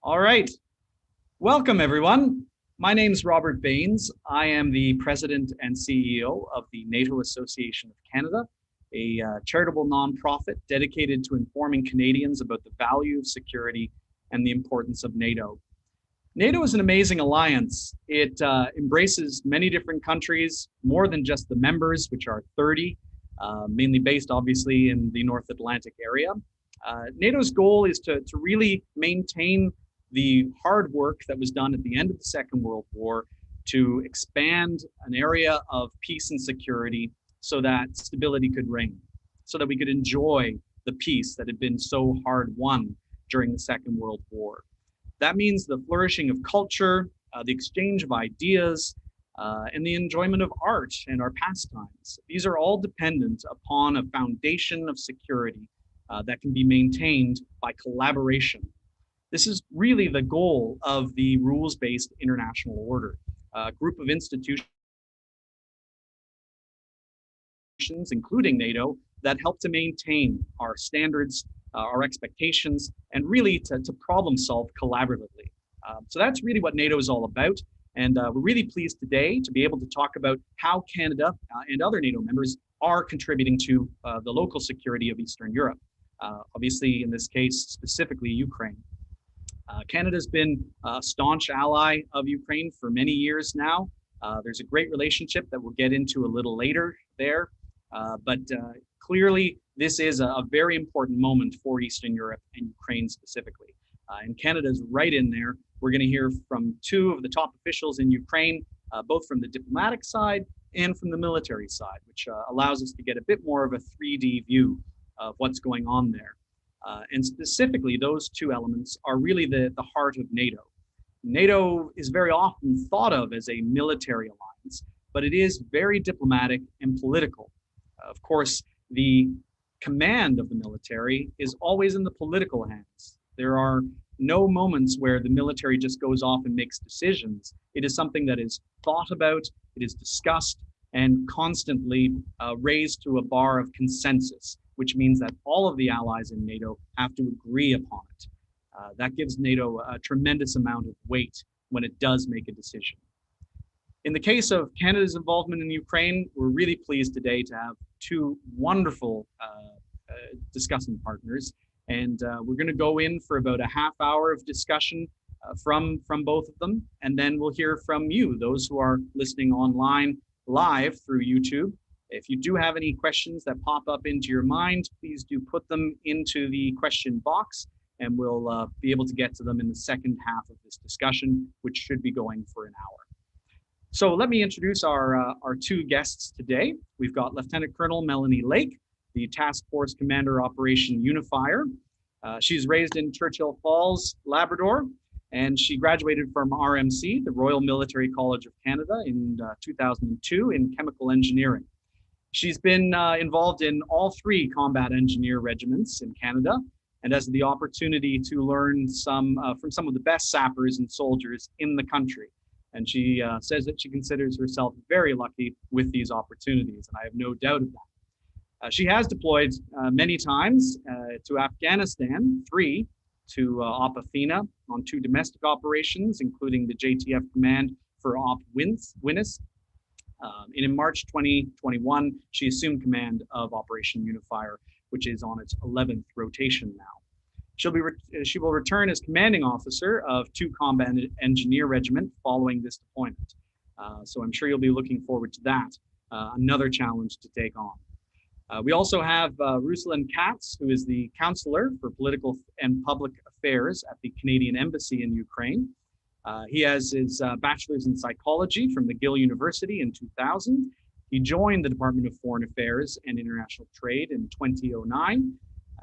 All right. Welcome, everyone. My name is Robert Baines. I am the President and CEO of the NATO Association of Canada, a charitable nonprofit dedicated to informing Canadians about the value of security and the importance of NATO. NATO is an amazing alliance. It embraces many different countries, more than just the members, which are 30, mainly based obviously in the North Atlantic area. NATO's goal is to really maintain the hard work that was done at the end of the Second World War to expand an area of peace and security so that stability could reign, so that we could enjoy the peace that had been so hard won during the Second World War. That means the flourishing of culture, the exchange of ideas, and the enjoyment of art and our pastimes. These are all dependent upon a foundation of security that can be maintained by collaboration. This is really the goal of the rules-based international order, a group of institutions, including NATO, that help to maintain our standards, our expectations, and really to problem solve collaboratively. So that's really what NATO is all about. And we're really pleased today to be able to talk about how Canada and other NATO members are contributing to the local security of Eastern Europe. Obviously, in this case, specifically Ukraine. Canada's been a staunch ally of Ukraine for many years now. There's a great relationship that we'll get into a little later there. But clearly, this is a very important moment for Eastern Europe and Ukraine specifically. And Canada's right in there. We're going to hear from two of the top officials in Ukraine, both from the diplomatic side and from the military side, which allows us to get a bit more of a 3D view of what's going on there. And specifically, those two elements are really the heart of NATO. NATO is very often thought of as a military alliance, but it is very diplomatic and political. Of course, the command of the military is always in the political hands. There are no moments where the military just goes off and makes decisions. It is something that is thought about, it is discussed, and constantly raised to a bar of consensus, which means that all of the allies in NATO have to agree upon it. That gives NATO a tremendous amount of weight when it does make a decision. In the case of Canada's involvement in Ukraine, we're really pleased today to have two wonderful discussing partners. And we're going to go in for about a half hour of discussion from both of them. And then we'll hear from you, those who are listening online live through YouTube. If you do have any questions that pop up into your mind, please do put them into the question box, and we'll be able to get to them in the second half of this discussion, which should be going for an hour. So let me introduce our two guests today. We've got Lieutenant-Colonel Melanie Lake, the Task Force Commander Operation UNIFIER. She's raised in Churchill Falls, Labrador, and she graduated from RMC, the Royal Military College of Canada, in 2002 in chemical engineering. She's been involved in all three combat engineer regiments in Canada and has the opportunity to learn from some of the best sappers and soldiers in the country. And she says that she considers herself very lucky with these opportunities, and I have no doubt of that. She has deployed many times to Afghanistan, 3 to Op Athena on 2 domestic operations, including the JTF command for Op Winnis. And in March 2021, she assumed command of Operation UNIFIER, which is on its 11th rotation now. She will return as commanding officer of 2 Combat Engineer Regiment following this deployment. So I'm sure you'll be looking forward to that, another challenge to take on. We also have Rouslan Kats, who is the Counsellor for Political and Public Affairs at the Canadian Embassy in Ukraine. He has his bachelor's in psychology from McGill University in 2000. He joined the Department of Foreign Affairs and International Trade in 2009.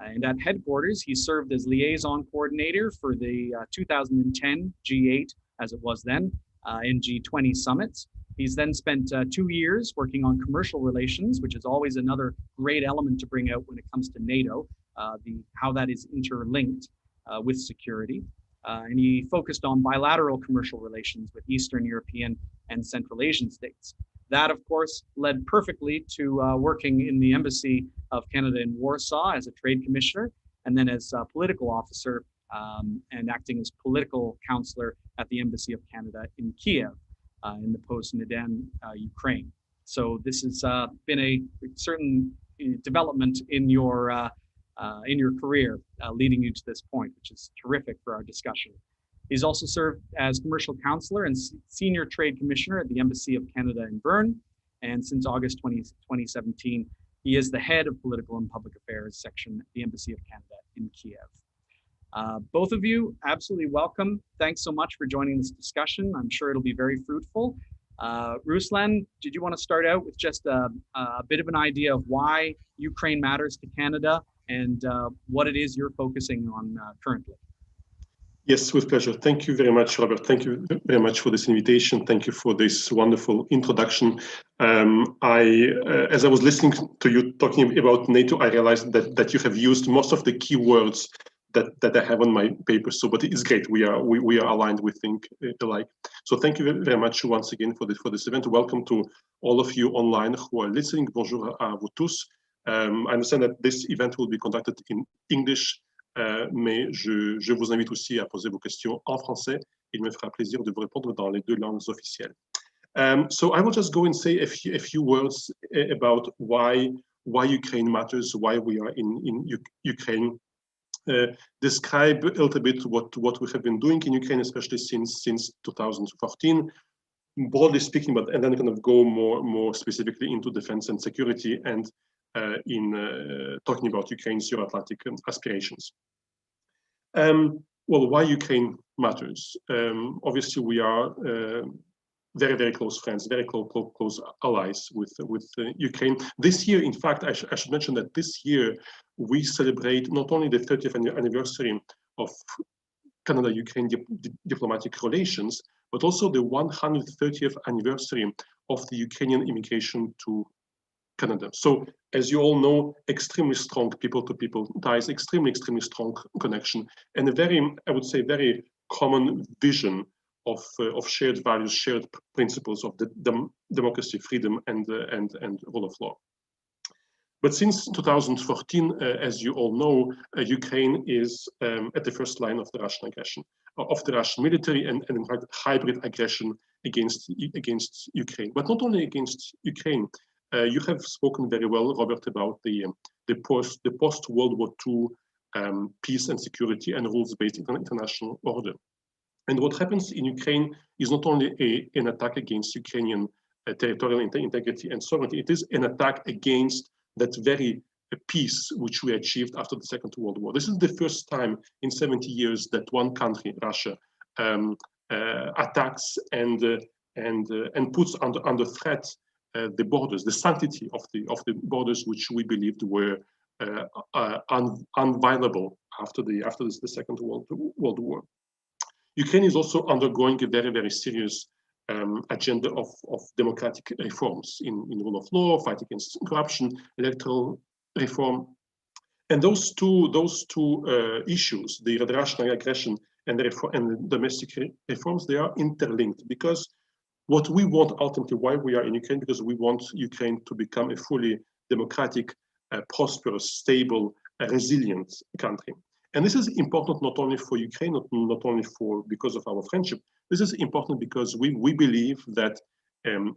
And at headquarters, he served as liaison coordinator for the 2010 G8, as it was then, and G20 summits. He's then spent 2 years working on commercial relations, which is always another great element to bring out when it comes to NATO, how that is interlinked with security. And he focused on bilateral commercial relations with Eastern European and Central Asian states. That, of course, led perfectly to working in the Embassy of Canada in Warsaw as a trade commissioner, and then as a political officer and acting as political counselor at the Embassy of Canada in Kiev, in the post-Maidan Ukraine. So this has been a certain development in your career, leading you to this point, which is terrific for our discussion. He's also served as commercial counselor and senior trade commissioner at the Embassy of Canada in Bern. And since August 2017, he is the head of political and public affairs section at the Embassy of Canada in Kiev. Both of you, absolutely welcome. Thanks so much for joining this discussion. I'm sure it'll be very fruitful. Ruslan, did you want to start out with just a bit of an idea of why Ukraine matters to Canada and what it is you're focusing on currently? Yes, with pleasure. Thank you very much, Robert. Thank you very much for this invitation. Thank you for this wonderful introduction. As I was listening to you talking about NATO, I realized that you have used most of the key words that I have on my paper. So, but it's great. We are aligned. We think alike. So, thank you very much once again for this event. Welcome to all of you online who are listening. Bonjour à vous tous. I understand that this event will be conducted in English. Mais je vous invite aussi à poser vos questions en français. Il me fera plaisir de vous répondre dans les deux langues officielles. So I will just go and say a few words about why Ukraine matters, why we are in Ukraine. Describe a little bit what we have been doing in Ukraine, especially since 2014. Broadly speaking, and then kind of go more specifically into defense and security and in talking about Ukraine's Euro-Atlantic aspirations. Well, why Ukraine matters? Obviously, we are very, very close friends, very close allies with Ukraine. This year, in fact, I should mention that this year we celebrate not only the 30th anniversary of Canada-Ukraine diplomatic relations, but also the 130th anniversary of the Ukrainian immigration to Canada. So, as you all know, extremely strong people-to-people ties, extremely strong connection, and a very, I would say, very common vision of shared values, shared principles of the democracy, freedom, and rule of law. But since 2014, as you all know, Ukraine is at the first line of the Russian aggression, of the Russian military and in fact hybrid aggression against Ukraine. But not only against Ukraine. You have spoken very well, Robert, about the post-World War II peace and security and rules-based international order. And what happens in Ukraine is not only an attack against Ukrainian territorial integrity and sovereignty, it is an attack against that very peace which we achieved after the Second World War. This is the first time in 70 years that one country, Russia, attacks and puts under threat the borders, the sanctity of the borders, which we believed were unviolable after the Second World War. Ukraine is also undergoing a very, very serious agenda of democratic reforms in rule of law, fight against corruption, electoral reform, and those two issues, the Russian aggression and the domestic reforms, they are interlinked because. What we want ultimately, why we are in Ukraine, because we want Ukraine to become a fully democratic, prosperous, stable, resilient country. And this is important not only for Ukraine, not only because of our friendship. This is important because we believe that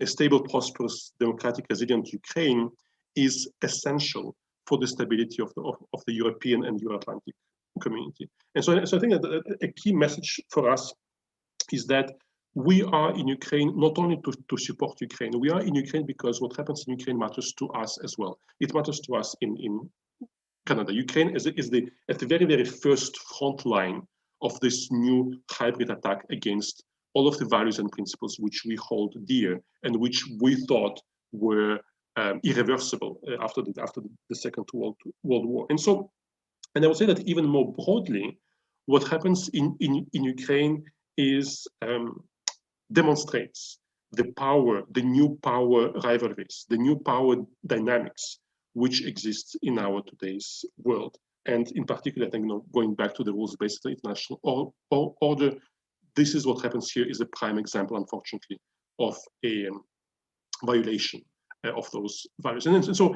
a stable, prosperous, democratic, resilient Ukraine is essential for the stability of the European and Euro-Atlantic community. And so I think that a key message for us is that we are in Ukraine not only to support Ukraine, we are in Ukraine because what happens in Ukraine matters to us as well. It matters to us in Canada. Ukraine is at the very, very first front line of this new hybrid attack against all of the values and principles which we hold dear and which we thought were irreversible after the Second World War. And I would say that even more broadly, what happens in Ukraine is demonstrates the power, the new power rivalries, the new power dynamics which exists in our today's world. And in particular, I think, going back to the rules-based international order, this is what happens here is a prime example, unfortunately, of a violation of those values. And so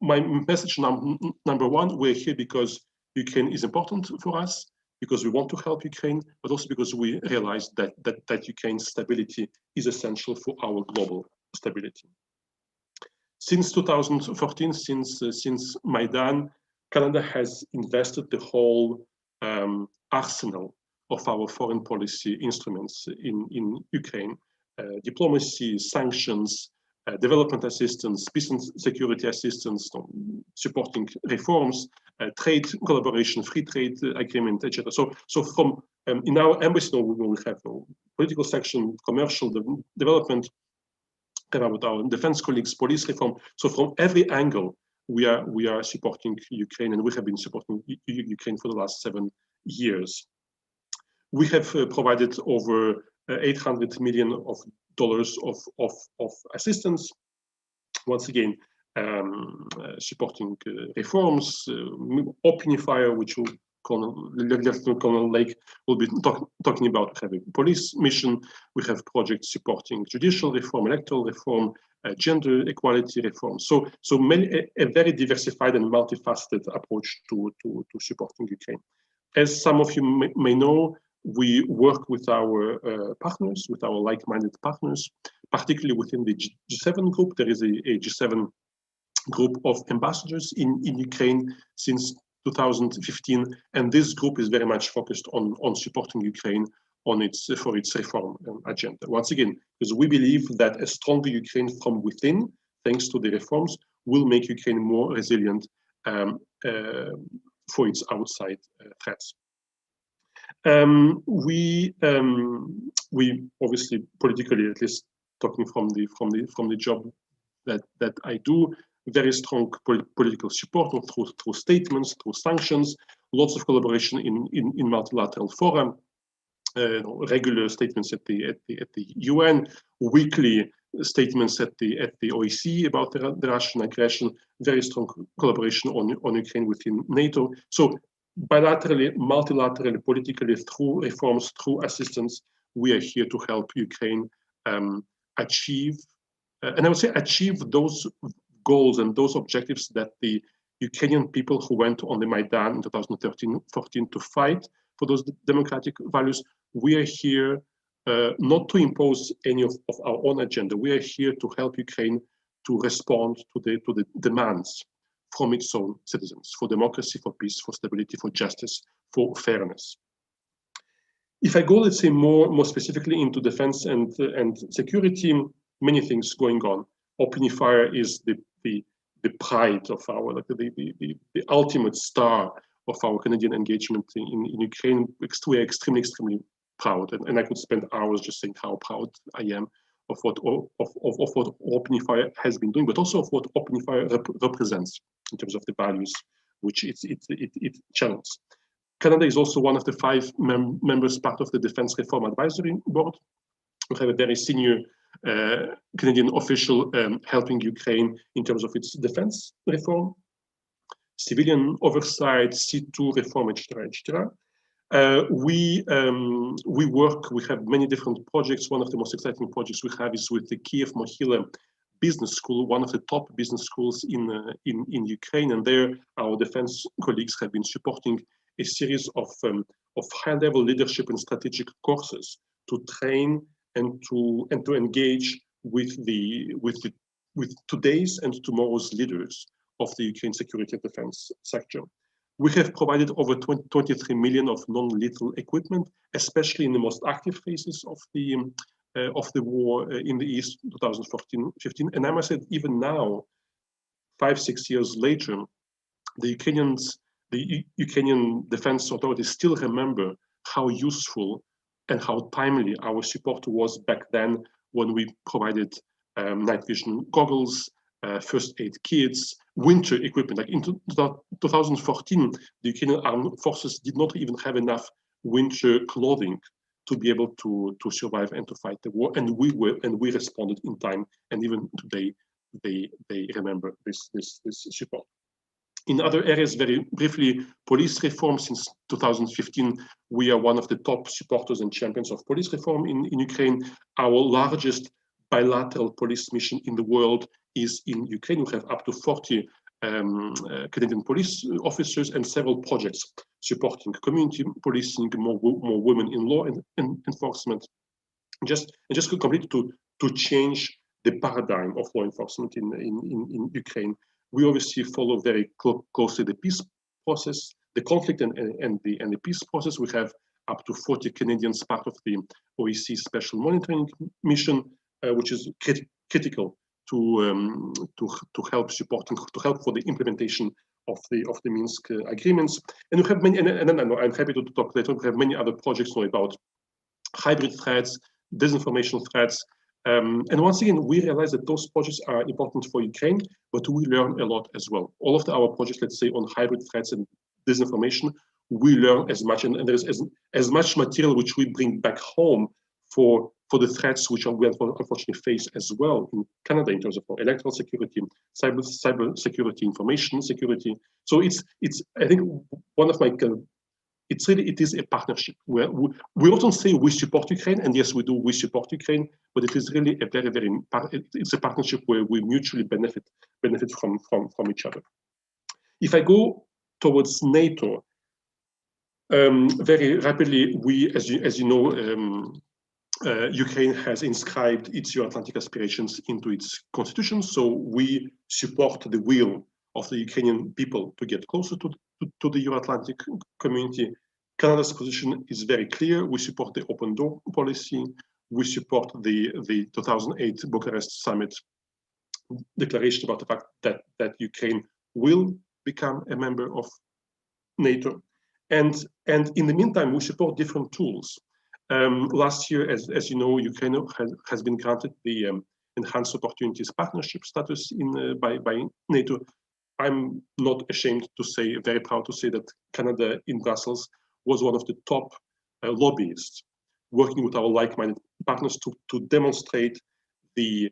my message number one, we're here because Ukraine is important for us because we want to help Ukraine, but also because we realize that Ukraine's stability is essential for our global stability. Since 2014, since Maidan, Canada has invested the whole arsenal of our foreign policy instruments in Ukraine. Diplomacy, sanctions, development assistance, peace and security assistance, supporting reforms, trade collaboration, free trade agreement, etc. So from in our embassy, we will have political section, commercial development, about our defense colleagues, police reform. So from every angle, we are supporting Ukraine, and we have been supporting Ukraine for the last 7 years. We have provided over $800 million of assistance. Once again, supporting reforms, UNIFIER, which Lieutenant-Colonel Lake will be talking about. We have a police mission. We have projects supporting judicial reform, electoral reform, gender equality reform. So a very diversified and multifaceted approach to supporting Ukraine. As some of you may know, we work with our partners, with our like-minded partners, particularly within the G7 group. There is a G7 group of ambassadors in Ukraine since 2015, and this group is very much focused on supporting Ukraine for its reform agenda. Once again, because we believe that a stronger Ukraine from within, thanks to the reforms, will make Ukraine more resilient for its outside threats. We obviously politically, at least talking from the job that I do, very strong political support through statements, through sanctions, lots of collaboration in multilateral fora, regular statements at the UN, weekly statements at the OEC about the Russian aggression, very strong collaboration on Ukraine within NATO. So bilaterally, multilaterally, politically, through reforms, through assistance, we are here to help Ukraine achieve, and I would say achieve those goals and those objectives that the Ukrainian people who went on the Maidan in 2013-14 to fight for those democratic values. We are here not to impose any of our own agenda. We are here to help Ukraine to respond to the demands from its own citizens for democracy, for peace, for stability, for justice, for fairness. If I go, let's say, more specifically into defense and security, many things going on. UNIFIER is the pride of our, the ultimate star of our Canadian engagement in Ukraine. We are extremely proud, and I could spend hours just saying how proud I am of what UNIFIER has been doing, but also of what UNIFIER represents in terms of the values which it channels. Canada is also one of the 5 members part of the Defense Reform Advisory Board. We have a very senior Canadian official helping Ukraine in terms of its defense reform, civilian oversight, C2 reform, etc., etc. We have many different projects. One of the most exciting projects we have is with the Kiev-Mohyla Business School, one of the top business schools in Ukraine, and there our defense colleagues have been supporting a series of high-level leadership and strategic courses to train and to engage with today's and tomorrow's leaders of the Ukraine security and defense sector. We have provided over 23 million of non-lethal equipment, especially in the most active phases of the war in the East, 2014-15. And I must say, even now, 5-6 years later, the Ukrainian defense authorities still remember how useful and how timely our support was back then when we provided night vision goggles, first aid kits, winter equipment. Like in 2014, the Ukrainian armed forces did not even have enough winter clothing to be able to survive and to fight the war, and we responded in time. And even today, they remember this support. In other areas, very briefly, police reform. Since 2015, we are one of the top supporters and champions of police reform in Ukraine. Our largest bilateral police mission in the world is in Ukraine. We have up to 40 Canadian police officers, and several projects supporting community policing, more women in law and enforcement, just completely to change the paradigm of law enforcement in Ukraine. We obviously follow very closely the peace process, the conflict and the peace process. We have up to 40 Canadians part of the OEC Special Monitoring Mission, which is critical to help for the implementation of the Minsk agreements. And we have many, and I'm happy to talk later. We have many other projects about hybrid threats, disinformation threats. And once again, we realize that those projects are important for Ukraine, but we learn a lot as well. All of our projects, let's say, on hybrid threats and disinformation, we learn as much, and there's as much material which we bring back home for the threats which we unfortunately face as well in Canada in terms of electoral security, cyber security, information security. So it's I think one of my it is a partnership where we often say we support Ukraine, and yes, we do. We support Ukraine, but it is really a it's a partnership where we mutually benefit from each other. If I go towards NATO, very rapidly, as you know, Ukraine has inscribed its Euro-Atlantic aspirations into its constitution. So we support the will of the Ukrainian people to get closer to the Euro-Atlantic community. Canada's position is very clear. We support the open door policy. We support the 2008 Bucharest summit declaration about the fact that Ukraine will become a member of NATO. And in the meantime, we support different tools. Last year, as you know, Ukraine has been granted the Enhanced Opportunities Partnership status by NATO. I'm not ashamed to say, very proud to say, that Canada in Brussels was one of the top lobbyists working with our like-minded partners to demonstrate the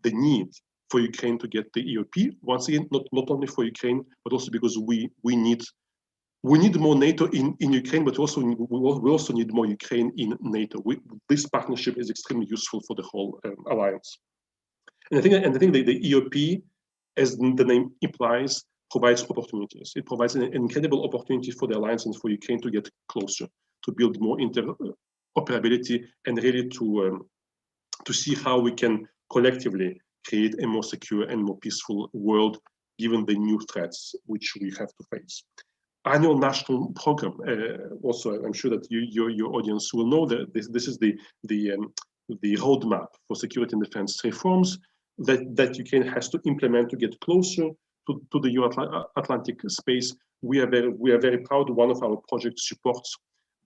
need for Ukraine to get the EOP. Once again, not only for Ukraine, but also because we need more NATO in Ukraine, but also we also need more Ukraine in NATO. This partnership is extremely useful for the whole alliance. And I think the EOP, as the name implies, provides opportunities. It provides an incredible opportunity for the alliance and for Ukraine to get closer, to build more interoperability, and really to see how we can collectively create a more secure and more peaceful world, given the new threats which we have to face. Annual national program. Also, I'm sure that your audience will know that this is the roadmap for security and defense reforms that Ukraine has to implement to get closer to the Euro-Atlantic space. We are very proud. One of our projects supports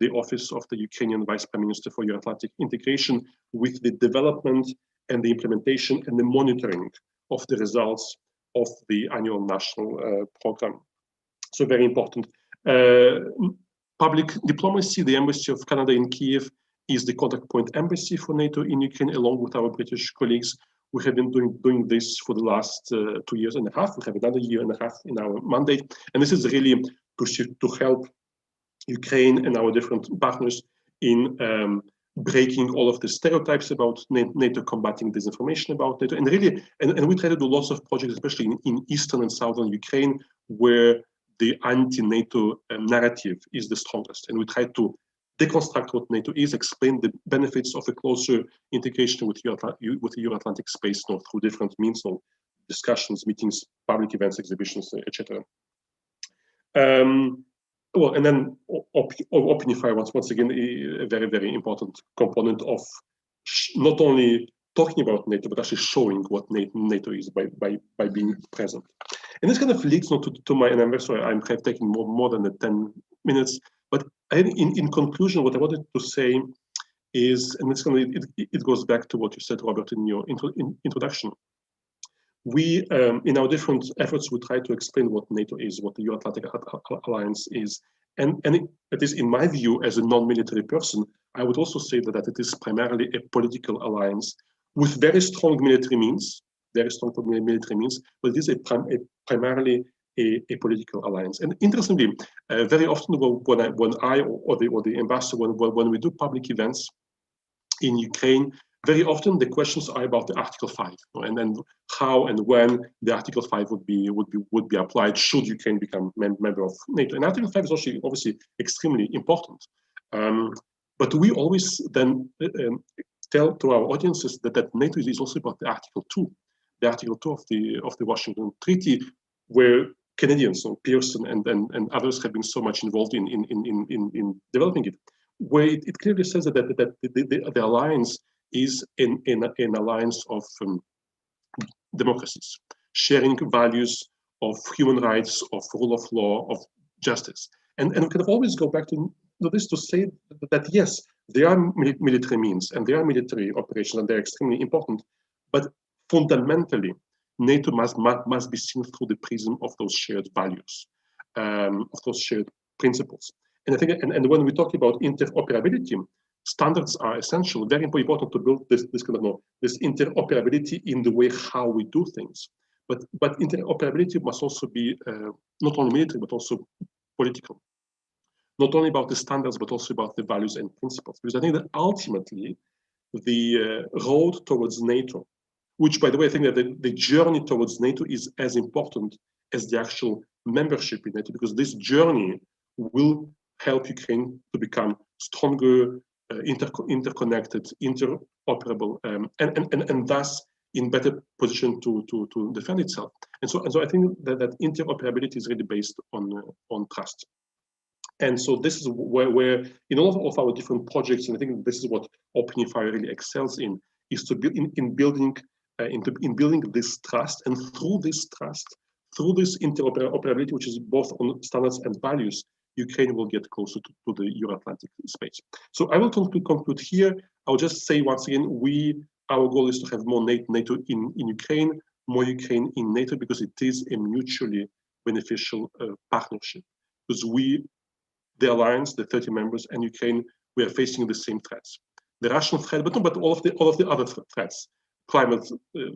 the office of the Ukrainian Vice Prime Minister for Euro-Atlantic integration with the development and the implementation and the monitoring of the results of the annual national program. So very important. Public diplomacy. The Embassy of Canada in Kiev is the contact point embassy for NATO in Ukraine, along with our British colleagues. We have been doing this for the last 2 years and a half. We have another year and a half in our mandate. And this is really to help Ukraine and our different partners in breaking all of the stereotypes about NATO, combating disinformation about NATO. And really, and we try to do lots of projects, especially in eastern and southern Ukraine, where the anti-NATO narrative is the strongest. And we try to deconstruct what NATO is, explain the benefits of a closer integration with the Euro-Atlantic space, through different means, discussions, meetings, public events, exhibitions, etc. Well, and then OpenIFI, once again, a very, very important component of not only talking about NATO, but actually showing what NATO is by being present. And this kind of leads to my, and I'm sorry, I'm taking more than the 10 minutes, but in conclusion, what I wanted to say is, and it goes back to what you said, Robert, in your introduction. We, in our different efforts, we try to explain what NATO is, what the Euro-Atlantic Alliance is. And it is, in my view, as a non-military person, I would also say that it is primarily a political alliance with very strong military means, but it is primarily a political alliance. And interestingly, very often when I or the ambassador, when we do public events in Ukraine, very often the questions are about the Article 5, and then how and when the Article 5 would be applied should Ukraine become member of NATO. And Article 5 is also obviously extremely important. But we always then tell to our audiences that NATO is also about the Article 2, the Article 2 of the Washington Treaty, where Canadians, so Pearson and others have been so much involved in developing it, where it clearly says that the alliance is an alliance of democracies, sharing values of human rights, of rule of law, of justice. And we can always go back to this to say that yes, there are military means and there are military operations and they're extremely important, but fundamentally, NATO must be seen through the prism of those shared values, of those shared principles. And I think, and when we talk about interoperability, standards are essential, very important to build this kind of this interoperability in the way how we do things. But interoperability must also be not only military but also political. Not only about the standards but also about the values and principles. Because I think that ultimately the road towards NATO, which by the way I think that the journey towards NATO is as important as the actual membership in NATO, because this journey will help Ukraine to become stronger, interconnected, interoperable, and thus in better position to defend itself. And so I think that interoperability is really based on trust. And so this is where in all of our different projects, and I think this is what UNIFIER really excels in, is to build in building this trust, and through this trust, through this interoperability, which is both on standards and values, Ukraine will get closer to the Euro-Atlantic space. So I will conclude here. I'll just say once again, our goal is to have more NATO in Ukraine, more Ukraine in NATO, because it is a mutually beneficial partnership. Because the alliance, the 30 members, and Ukraine, we are facing the same threats. The Russian threat, but all of the other threats, climate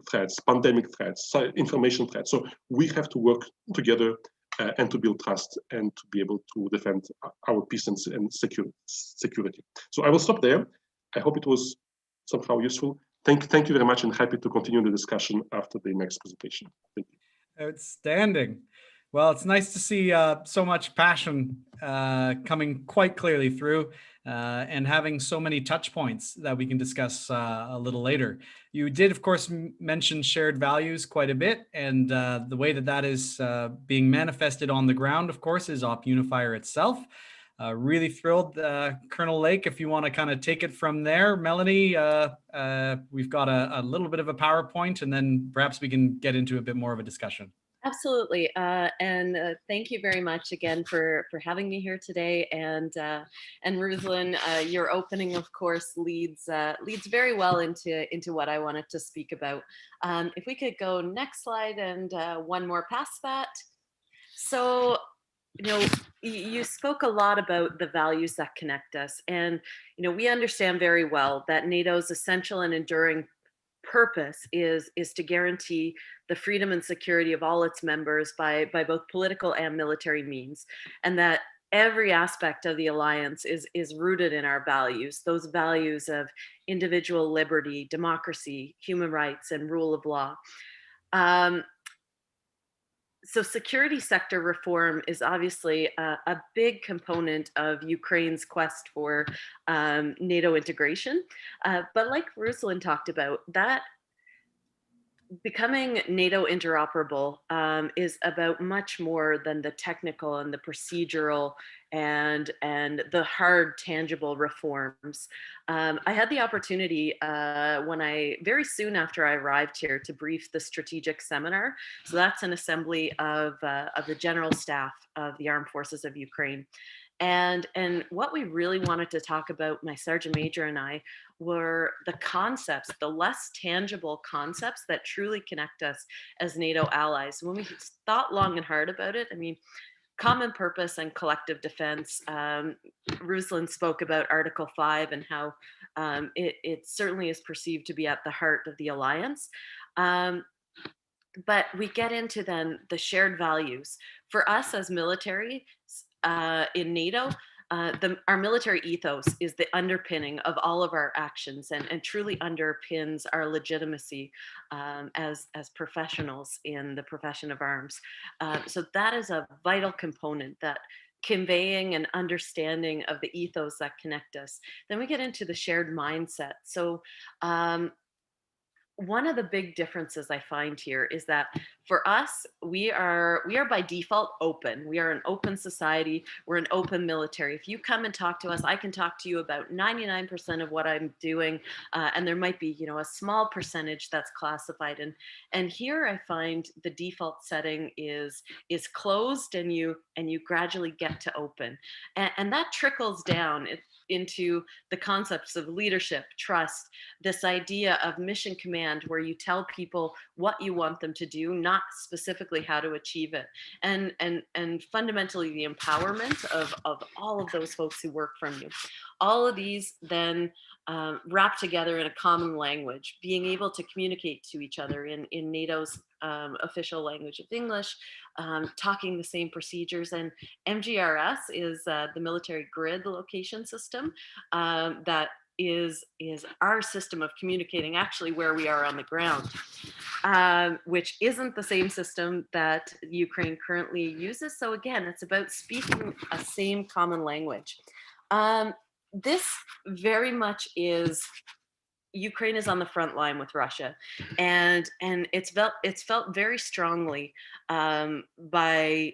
threats, pandemic threats, information threats. So we have to work together and to build trust and to be able to defend our peace and security. So I will stop there. I hope it was somehow useful. Thank you very much, and happy to continue the discussion after the next presentation. Thank you. Outstanding. Well, it's nice to see so much passion coming quite clearly through and having so many touch points that we can discuss a little later. You did, of course, mention shared values quite a bit, and the way that is being manifested on the ground, of course, is off UNIFIER itself. Really thrilled, Colonel Lake, if you want to kind of take it from there. Melanie, we've got a little bit of a PowerPoint, and then perhaps we can get into a bit more of a discussion. Absolutely, and thank you very much again for having me here today. And Ruslan, your opening, of course, leads very well into what I wanted to speak about. If we could go next slide and one more past that. So, you spoke a lot about the values that connect us, and we understand very well that NATO's essential and enduring purpose is to guarantee the freedom and security of all its members by both political and military means, and that every aspect of the alliance is rooted in our values, those values of individual liberty, democracy, human rights, and rule of law. So security sector reform is obviously a big component of Ukraine's quest for NATO integration. But like Rouslan talked about, that becoming NATO interoperable is about much more than the technical and the procedural and the hard, tangible reforms. I had the opportunity very soon after I arrived here to brief the strategic seminar. So that's an assembly of the General Staff of the Armed Forces of Ukraine. And what we really wanted to talk about, my Sergeant Major and I, were the concepts, the less tangible concepts that truly connect us as NATO allies. When we thought long and hard about it, I mean, common purpose and collective defense. Ruslan spoke about Article 5 and how it certainly is perceived to be at the heart of the alliance. But we get into then the shared values. For us as military in NATO, our military ethos is the underpinning of all of our actions, and truly underpins our legitimacy as professionals in the profession of arms. So that is a vital component, that conveying an understanding of the ethos that connect us. Then we get into the shared mindset. So one of the big differences I find here is that for us, we are by default open. We are an open society. We're an open military. If you come and talk to us, I can talk to you about 99% of what I'm doing, and there might be, a small percentage that's classified. And here I find the default setting is closed, and you gradually get to open, and that trickles down into the concepts of leadership, trust, this idea of mission command, where you tell people what you want them to do, not specifically how to achieve it, and fundamentally the empowerment of all of those folks who work from you. All of these then wrap together in a common language, being able to communicate to each other in NATO's official language of English, talking the same procedures. And MGRS is the military grid location system that is our system of communicating actually where we are on the ground, which isn't the same system that Ukraine currently uses. So again, it's about speaking a same common language. This very much is, Ukraine is on the front line with Russia, and it's felt very strongly by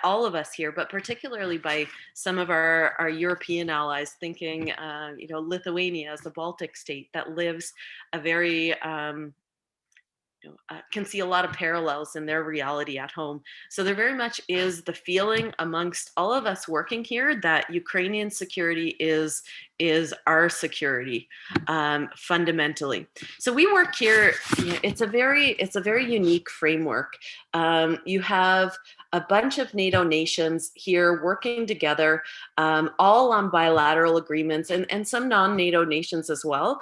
all of us here, but particularly by some of our European allies, thinking, Lithuania as a Baltic state that lives a very can see a lot of parallels in their reality at home. So there very much is the feeling amongst all of us working here that Ukrainian security is our security, fundamentally. So we work here. It's a very unique framework. You have a bunch of NATO nations here working together, all on bilateral agreements, and some non-NATO nations as well,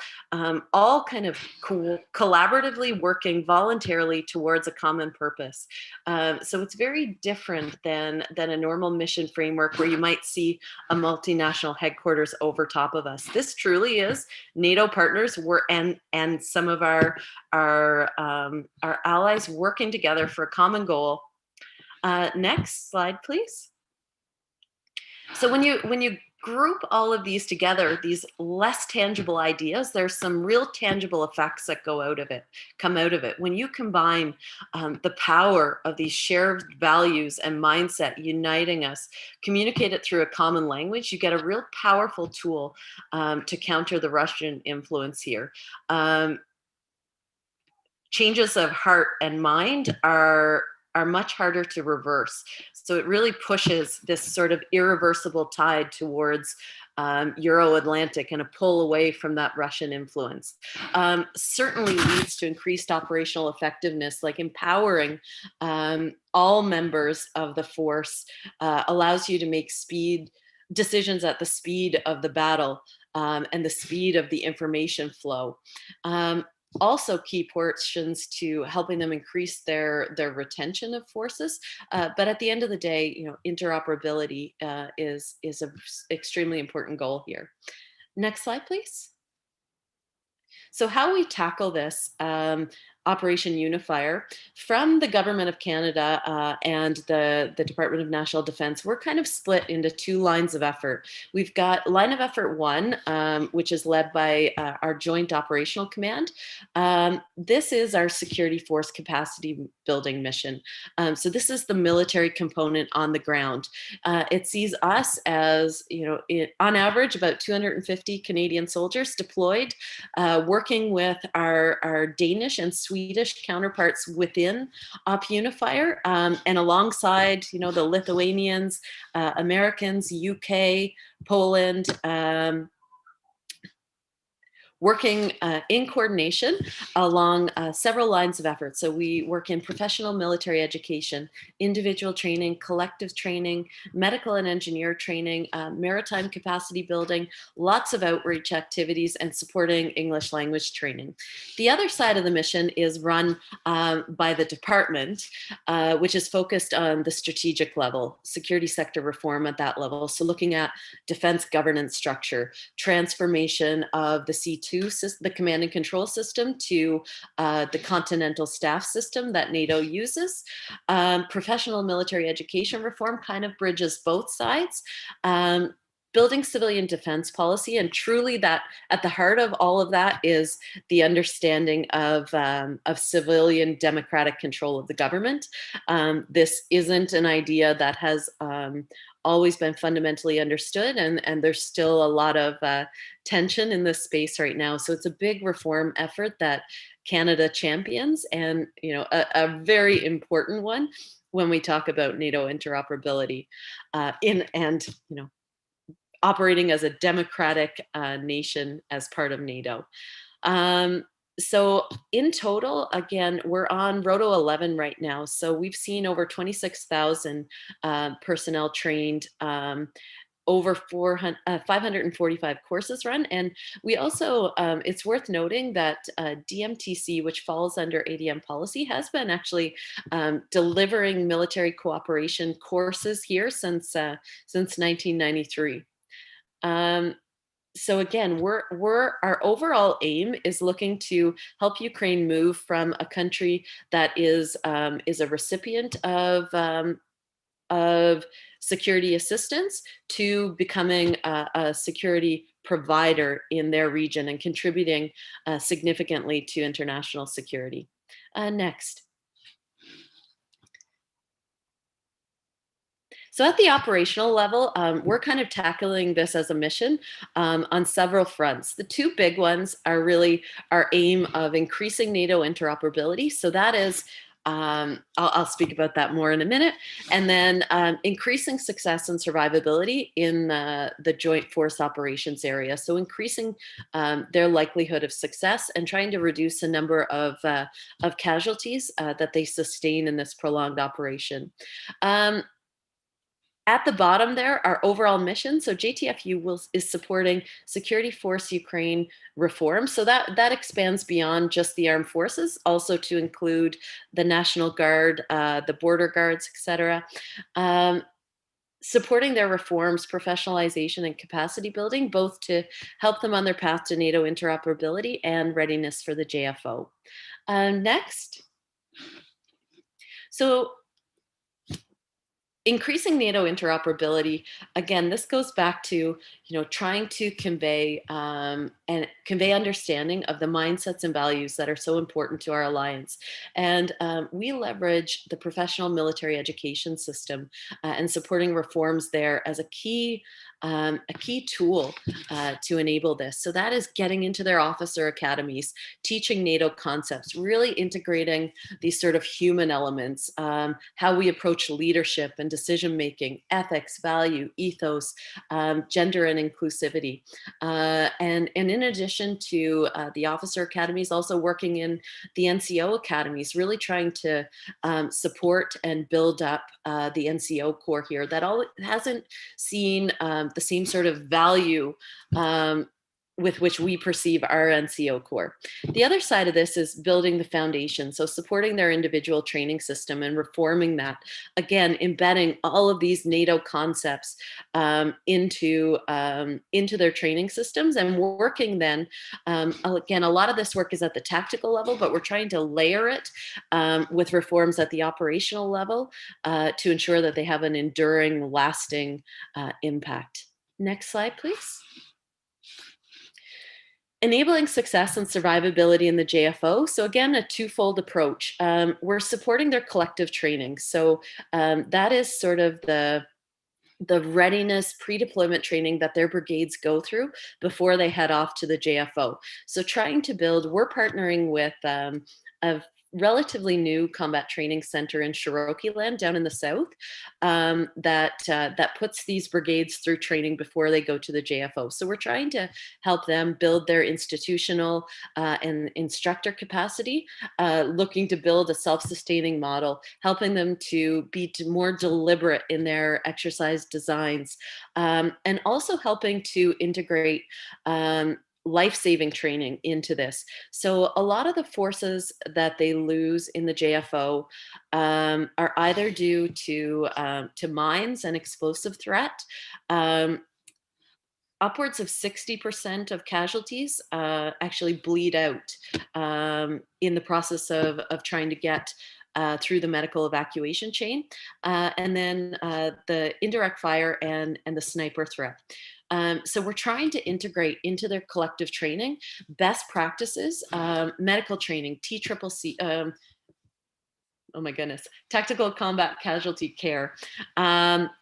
all kind of collaboratively working voluntarily towards a common purpose. So it's very different than a normal mission framework where you might see a multinational headquarters over top of us. This truly is NATO partners and some of our allies working together for a common goal. Next slide, please. So when you group all of these together, these less tangible ideas, there's some real tangible effects that come out of it. When you combine the power of these shared values and mindset uniting us, communicate it through a common language, you get a real powerful tool to counter the Russian influence here. Changes of heart and mind are much harder to reverse. So it really pushes this sort of irreversible tide towards Euro-Atlantic and a pull away from that Russian influence. Certainly leads to increased operational effectiveness, like empowering all members of the force, allows you to make decisions at the speed of the battle and the speed of the information flow. Also key portions to helping them increase their retention of forces. But at the end of the day, interoperability is an extremely important goal here. Next slide, please. So how we tackle this Operation UNIFIER from the Government of Canada and the Department of National Defence, we're kind of split into two lines of effort. We've got line of effort 1, which is led by our Joint Operational Command. This is our security force capacity building mission. So this is the military component on the ground. It sees us as, on average, about 250 Canadian soldiers deployed, working with our Danish and Swedish counterparts within Op UNIFIER, and alongside, the Lithuanians, Americans, UK, Poland, working in coordination along several lines of effort. So we work in professional military education, individual training, collective training, medical and engineer training, maritime capacity building, lots of outreach activities, and supporting English language training. The other side of the mission is run by the department, which is focused on the strategic level, security sector reform at that level. So looking at defense governance structure, transformation of the C2, the command and control system, to the continental staff system that NATO uses. Professional military education reform kind of bridges both sides. Building civilian defense policy, and truly that at the heart of all of that is the understanding of civilian democratic control of the government. This isn't an idea that has always been fundamentally understood, and there's still a lot of tension in this space right now. So it's a big reform effort that Canada champions, and a very important one when we talk about NATO interoperability operating as a democratic nation as part of NATO. So in total, again, we're on Roto 11 right now. So we've seen over 26,000 personnel trained, over 545 courses run. And we also, it's worth noting that DMTC, which falls under ADM policy, has been actually delivering military cooperation courses here since 1993. So again, our overall aim is looking to help Ukraine move from a country that is a recipient of security assistance to becoming a security provider in their region and contributing significantly to international security. Next. So at the operational level, we're kind of tackling this as a mission on several fronts. The two big ones are really our aim of increasing NATO interoperability. So that is, I'll speak about that more in a minute. And then increasing success and survivability in the joint force operations area. So increasing their likelihood of success and trying to reduce the number of casualties that they sustain in this prolonged operation. At the bottom there, our overall mission. So JTFU is supporting Security Force Ukraine reform. So that expands beyond just the armed forces, also to include the National Guard, the border guards, etc. Supporting their reforms, professionalization, and capacity building, both to help them on their path to NATO interoperability and readiness for the JFO. Next. So increasing NATO interoperability, again, this goes back to trying to convey understanding of the mindsets and values that are so important to our alliance. And we leverage the professional military education system and supporting reforms there as a key tool to enable this. So that is getting into their officer academies, teaching NATO concepts, really integrating these sort of human elements, how we approach leadership and decision-making, ethics, value, ethos, gender and inclusivity. And in addition to the officer academies, also working in the NCO academies, really trying to support and build up the NCO Corps here that hasn't seen the same sort of value with which we perceive our NCO Corps. The other side of this is building the foundation. So supporting their individual training system and reforming that. Again, embedding all of these NATO concepts into their training systems and working then, again, a lot of this work is at the tactical level, but we're trying to layer it with reforms at the operational level to ensure that they have an enduring, lasting impact. Next slide, please. Enabling success and survivability in the JFO. So again, a twofold approach. We're supporting their collective training. So that is sort of the readiness pre-deployment training that their brigades go through before they head off to the JFO. So trying to build, we're partnering with relatively new combat training center in Cherokee Land down in the south that puts these brigades through training before they go to the JFO. So we're trying to help them build their institutional and instructor capacity, looking to build a self-sustaining model, helping them to be more deliberate in their exercise designs, and also helping to integrate life-saving training into this. So a lot of the forces that they lose in the JFO are either due to mines and explosive threat. Upwards of 60% of casualties actually bleed out in the process of trying to get through the medical evacuation chain, and then the indirect fire and the sniper threat. So we're trying to integrate into their collective training best practices, medical training, TCCC, oh my goodness, tactical combat casualty care,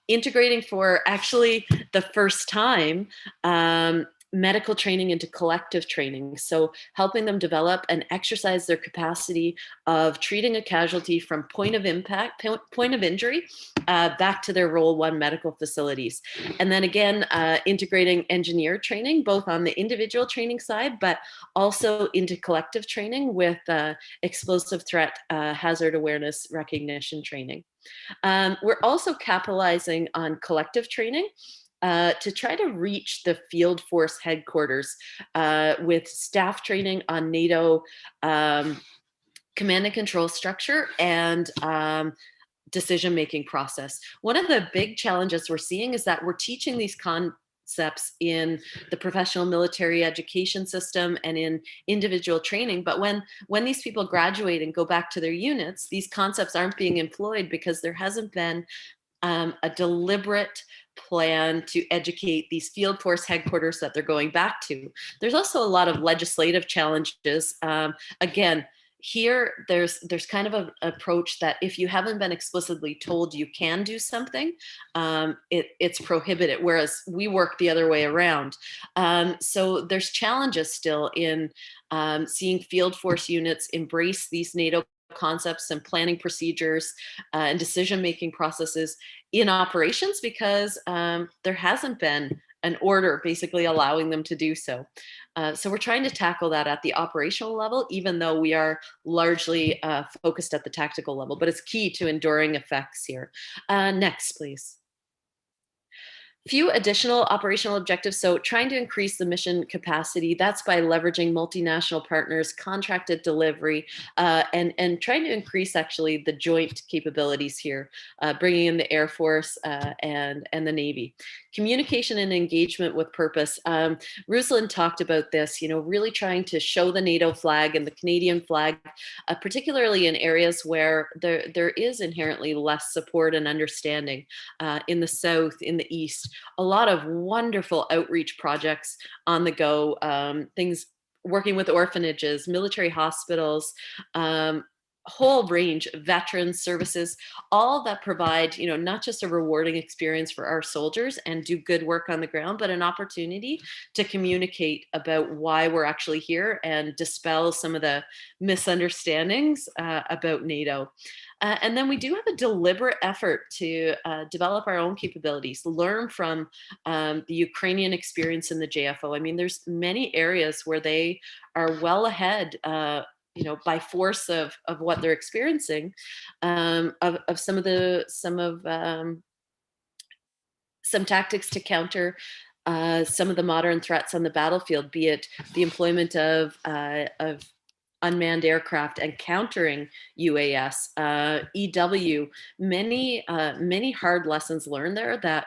integrating for actually the first time medical training into collective training. So helping them develop and exercise their capacity of treating a casualty from point of impact, point of injury, back to their role one medical facilities. And then again, integrating engineer training, both on the individual training side, but also into collective training with explosive threat, hazard awareness recognition training. We're also capitalizing on collective training to try to reach the field force headquarters with staff training on NATO command and control structure and decision-making process. One of the big challenges we're seeing is that we're teaching these concepts in the professional military education system and in individual training, but when these people graduate and go back to their units, these concepts aren't being employed because there hasn't been a deliberate plan to educate these field force headquarters that they're going back to. There's also a lot of legislative challenges. Again, here there's kind of an approach that if you haven't been explicitly told you can do something, it's prohibited, whereas we work the other way around. So there's challenges still in seeing field force units embrace these NATO concepts and planning procedures and decision-making processes in operations because there hasn't been an order basically allowing them to do so. So we're trying to tackle that at the operational level, even though we are largely focused at the tactical level, but it's key to enduring effects here. Next, please. Few additional operational objectives. So trying to increase the mission capacity, that's by leveraging multinational partners, contracted delivery, and trying to increase actually the joint capabilities here, bringing in the Air Force and the Navy. Communication and engagement with purpose. Ruslan talked about this, really trying to show the NATO flag and the Canadian flag, particularly in areas where there is inherently less support and understanding in the South, in the East. A lot of wonderful outreach projects on the go, things working with orphanages, military hospitals, whole range of veterans services, all that provide, not just a rewarding experience for our soldiers and do good work on the ground, but an opportunity to communicate about why we're actually here and dispel some of the misunderstandings about NATO. And then we do have a deliberate effort to develop our own capabilities, learn from the Ukrainian experience in the JFO. I mean, there's many areas where they are well ahead by force of what they're experiencing, of some tactics to counter some of the modern threats on the battlefield, be it the employment of unmanned aircraft and countering UAS, EW, many hard lessons learned there that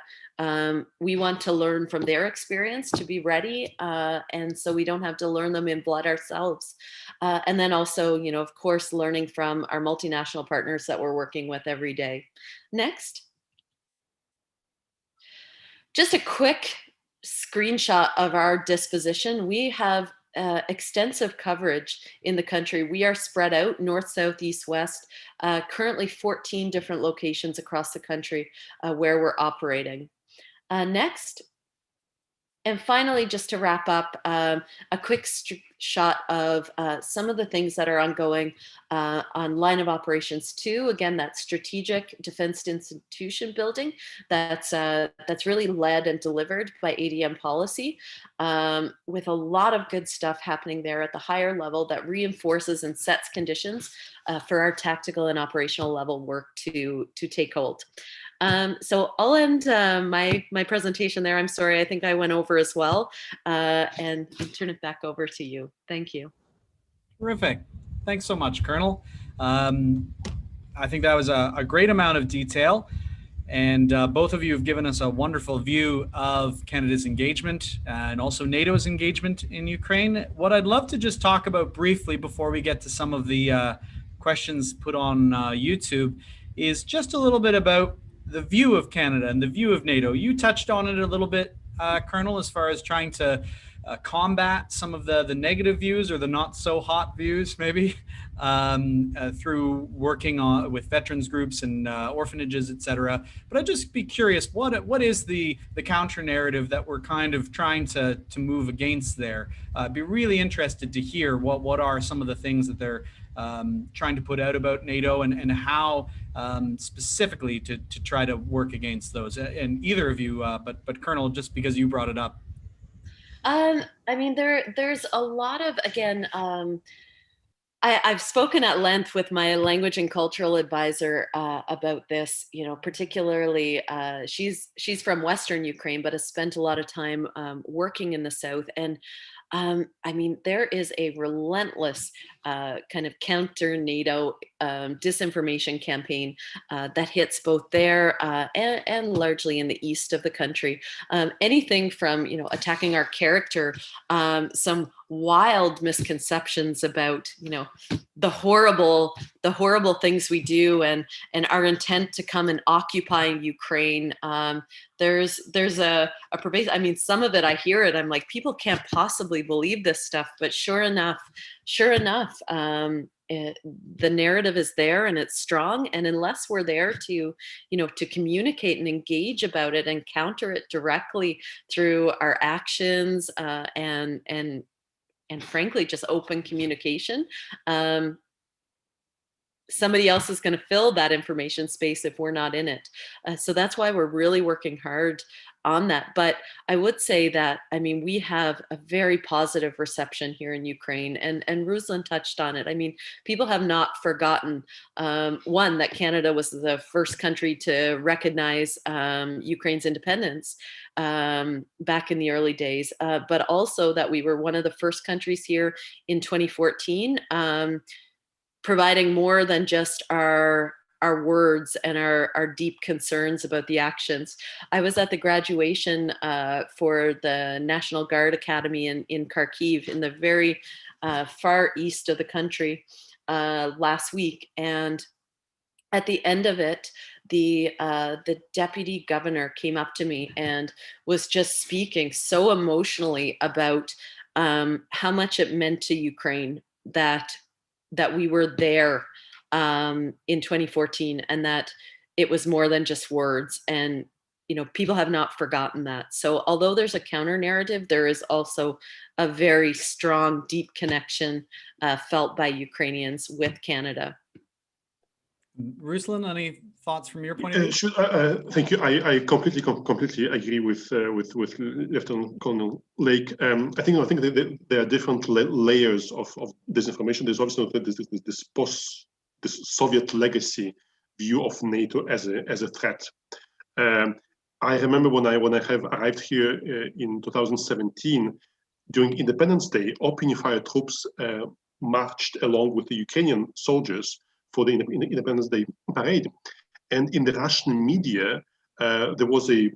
we want to learn from their experience to be ready, and so we don't have to learn them in blood ourselves. And then also, of course, learning from our multinational partners that we're working with every day. Next. Just a quick screenshot of our disposition. We have extensive coverage in the country. We are spread out north, south, east, west, currently 14 different locations across the country where we're operating. Next. And finally, just to wrap up, a quick shot of some of the things that are ongoing on line of operations 2. Again, that strategic defense institution building that's really led and delivered by ADM policy, with a lot of good stuff happening there at the higher level that reinforces and sets conditions for our tactical and operational level work to take hold. So I'll end my presentation there. I'm sorry, I think I went over as well, and turn it back over to you. Thank you. Terrific. Thanks so much, Colonel. I think that was a great amount of detail, and both of you have given us a wonderful view of Canada's engagement and also NATO's engagement in Ukraine. What I'd love to just talk about briefly before we get to some of the questions put on YouTube is just a little bit about the view of Canada and the view of NATO. You touched on it a little bit, Colonel, as far as trying to combat some of the negative views or the not so hot views, maybe, through working with veterans groups and orphanages, etc. But I'd just be curious, what is the counter narrative that we're kind of trying to move against there? I'd be really interested to hear what are some of the things that they're trying to put out about NATO and how specifically to try to work against those. And either of you, but Colonel, just because you brought it up. I mean, there's a lot of, again, I've spoken at length with my language and cultural advisor about this, you know, particularly she's from Western Ukraine, but has spent a lot of time working in the South. And I mean, there is a relentless kind of counter NATO disinformation campaign that hits both there and largely in the east of the country. Anything from, you know, attacking our character, some wild misconceptions about, you know, the horrible things we do and our intent to come and occupy Ukraine. There's a pervasive, I mean, some of it, I hear it, I'm like, people can't possibly believe this stuff, but sure enough, the narrative is there and it's strong. And unless we're there to, you know, to communicate and engage about it and counter it directly through our actions and frankly, just open communication, somebody else is going to fill that information space if we're not in it. So that's why we're really working hard on that. But I would say that, I mean, we have a very positive reception here in Ukraine, and Ruslan touched on it. I mean, people have not forgotten, one, that Canada was the first country to recognize Ukraine's independence back in the early days, but also that we were one of the first countries here in 2014 providing more than just our words and our deep concerns about the actions. I was at the graduation for the National Guard Academy in Kharkiv in the very far east of the country last week. And at the end of it, the deputy governor came up to me and was just speaking so emotionally about how much it meant to Ukraine that we were there in 2014 and that it was more than just words. And, you know, people have not forgotten that. So although there's a counter narrative, there is also a very strong, deep connection felt by Ukrainians with Canada. Ruslan, any thoughts from your point of view? Thank you. I completely agree with Lieutenant-Colonel Lake. I think that there are different layers of disinformation. There's obviously this Soviet legacy view of NATO as a threat. I remember when I have arrived here in 2017 during Independence Day, all UNIFIER troops marched along with the Ukrainian soldiers for the Independence Day parade. And in the Russian media, there was a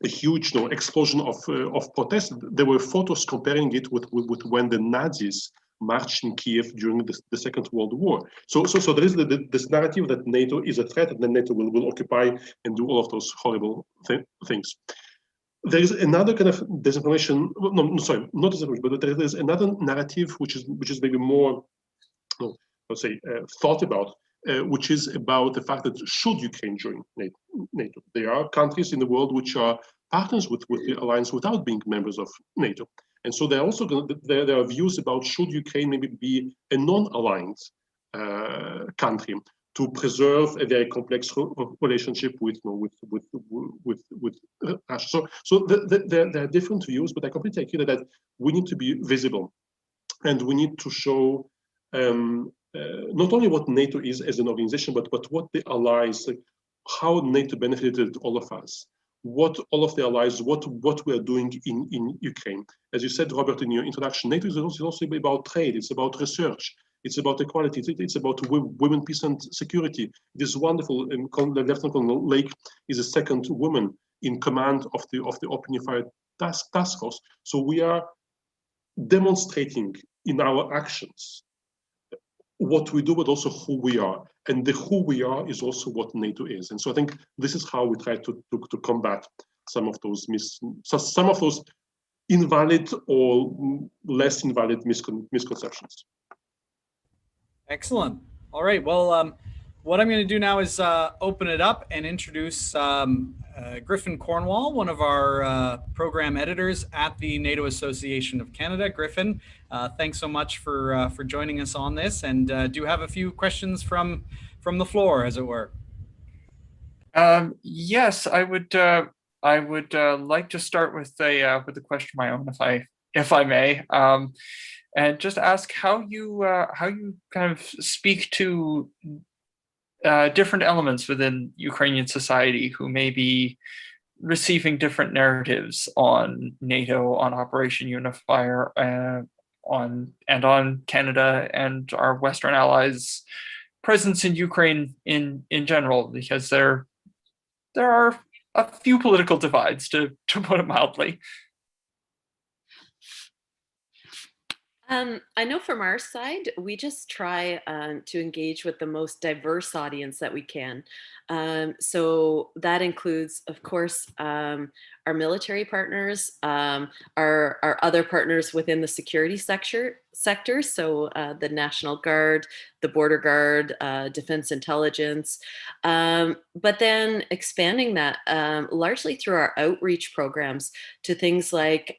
huge explosion of protest. There were photos comparing it with when the Nazis marched in Kiev during the Second World War. So there is this narrative that NATO is a threat and then NATO will occupy and do all of those horrible things. There is another kind of disinformation. No, sorry, not disinformation, but there is another narrative which is maybe more, let's say, thought about, which is about the fact that should Ukraine join NATO? There are countries in the world which are partners with the alliance without being members of NATO. And so there are also there are views about should Ukraine maybe be a non-aligned country to preserve a very complex relationship with Russia. So there are different views, but I completely agree that we need to be visible, and we need to show not only what NATO is as an organization, but what the allies, like how NATO benefited all of us, what all of the allies, what we are doing in Ukraine. As you said, Robert, in your introduction, NATO is also about trade. It's about research. It's about equality. It's about women, peace, and security. It is wonderful. Lieutenant-Colonel Lake is the second woman in command of the UNIFIER task force. So we are demonstrating in our actions what we do, but also who we are. And the who we are is also what NATO is. And so I think this is how we try to combat some of those invalid or less invalid misconceptions. Excellent. All right. Well, what I'm going to do now is open it up and introduce Griffin Cornwall, one of our program editors at the NATO Association of Canada. Griffin, thanks so much for joining us on this, and do have a few questions from the floor, as it were. Yes, I would like to start with a question of my own, if I may. And just ask how you kind of speak to different elements within Ukrainian society who may be receiving different narratives on NATO, on Operation UNIFIER, on Canada and our Western allies' presence in Ukraine in general, because there are a few political divides, to put it mildly. I know from our side, we just try to engage with the most diverse audience that we can. So that includes, of course, our military partners, our other partners within the security sector. So the National Guard, the Border Guard, Defense Intelligence, but then expanding that largely through our outreach programs to things like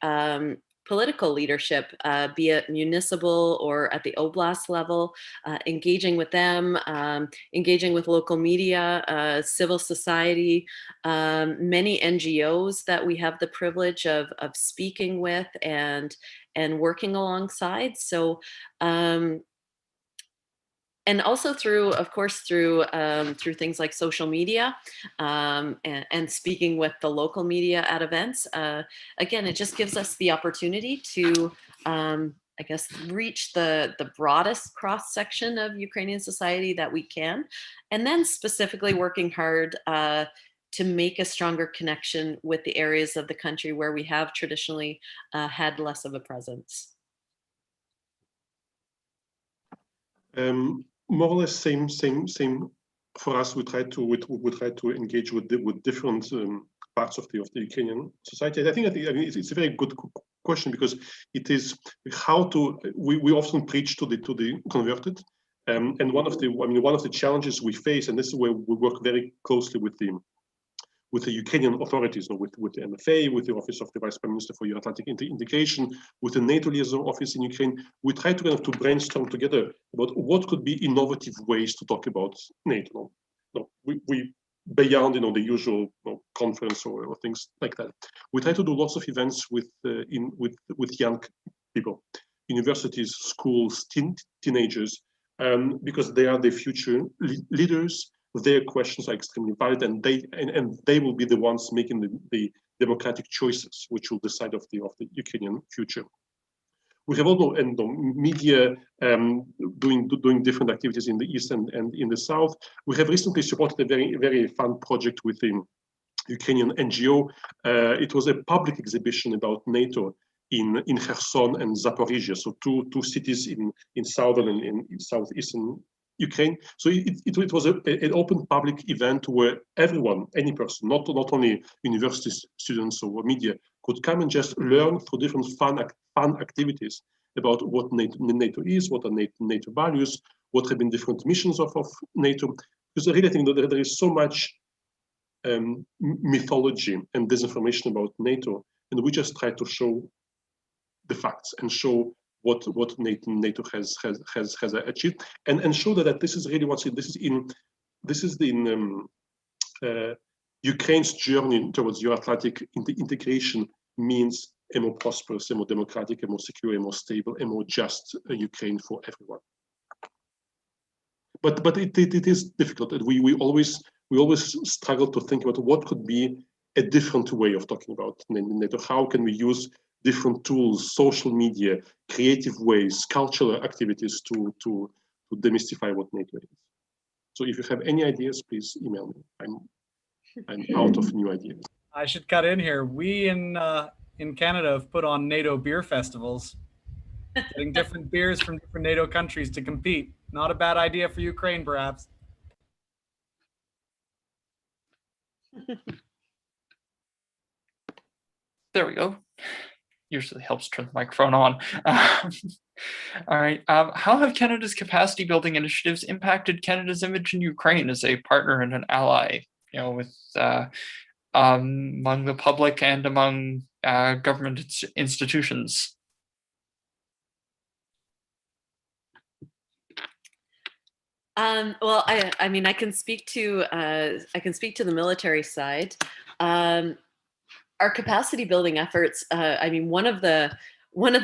political leadership, be it municipal or at the oblast level, engaging with them, engaging with local media, civil society, many NGOs that we have the privilege of speaking with and working alongside. So, and also through, of course, through things like social media and speaking with the local media at events. Again, it just gives us the opportunity to, I guess, reach the broadest cross section of Ukrainian society that we can, and then specifically working hard to make a stronger connection with the areas of the country where we have traditionally had less of a presence. More or less same for us. We try to engage with different parts of the Ukrainian society. I think it's a very good question, because it is how to. We often preach to the converted, and one of the challenges we face, and this is where we work very closely with the Ukrainian authorities, with the MFA, with the Office of the Vice Prime Minister for Euro-Atlantic Integration, with the NATO liaison office in Ukraine. We try to to brainstorm together about what could be innovative ways to talk about NATO. We beyond the usual conference or things like that. We try to do lots of events with young people, universities, schools, teenagers, because they are the future leaders. Their questions are extremely valid, and they will be the ones making the democratic choices, which will decide of the Ukrainian future. We have also media doing different activities in the east and in the south. We have recently supported a very fun project with the Ukrainian NGO. It was a public exhibition about NATO in Kherson and Zaporizhia, so two cities in southern and in southeastern Ukraine. So it was an open public event where everyone, any person, not only university students or media, could come and just learn through different fun activities about what NATO is, what are NATO values, what have been different missions of NATO. Because I really think that there is so much mythology and disinformation about NATO, and we just try to show the facts and show what NATO has achieved, and show that this is really Ukraine's journey towards Euro-Atlantic integration means a more prosperous, a more democratic, a more secure, a more stable, a more just Ukraine for everyone. But it is difficult. We always struggle to think about what could be a different way of talking about NATO. How can we use different tools, social media, creative ways, cultural activities to demystify what NATO is? So if you have any ideas, please email me. I'm out of new ideas. I should cut in here. We in Canada have put on NATO beer festivals, getting different beers from different NATO countries to compete. Not a bad idea for Ukraine, perhaps. There we go. Usually helps turn the microphone on. All right. How have Canada's capacity building initiatives impacted Canada's image in Ukraine as a partner and an ally? You know, with among the public and among government institutions. Well, I mean, I can speak to the military side. Our capacity building efforts. I mean, one of the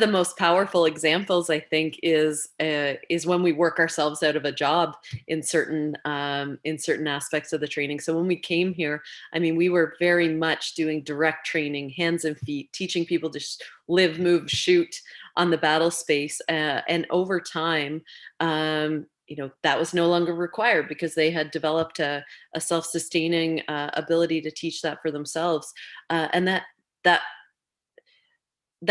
most powerful examples, I think, is when we work ourselves out of a job in certain aspects of the training. So when we came here, I mean, we were very much doing direct training, hands and feet, teaching people to live, move, shoot on the battle space, and over time. You know, that was no longer required because they had developed a self-sustaining ability to teach that for themselves, and that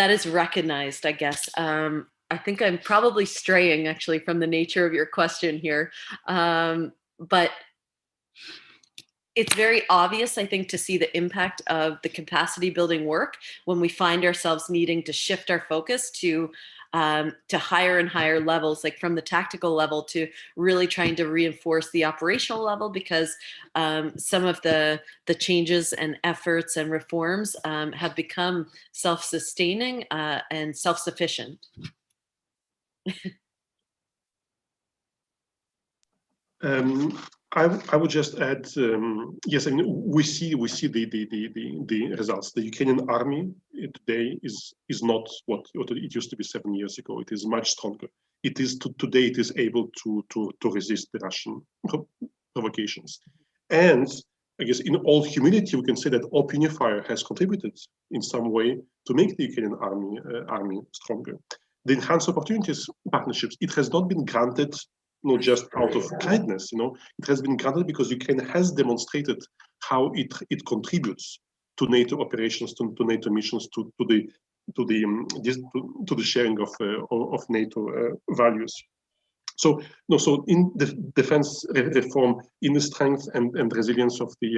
is recognized, I guess. I think I'm probably straying actually from the nature of your question here, but it's very obvious, I think, to see the impact of the capacity building work when we find ourselves needing to shift our focus to higher and higher levels, like from the tactical level to really trying to reinforce the operational level, because some of the changes and efforts and reforms have become self-sustaining and self-sufficient. I would just add, yes, I mean, we see the results. The Ukrainian army today is not what it used to be 7 years ago. It is much stronger. It is today it is able to resist the Russian provocations. And I guess in all humility, we can say that UNIFIER has contributed in some way to make the Ukrainian army stronger. The enhanced opportunities partnerships, it has not been granted not just out of kindness, you know, it has been granted because Ukraine has demonstrated how it contributes to NATO operations, to NATO missions, to the sharing of NATO values. So in the defense reform, in the strength and resilience of the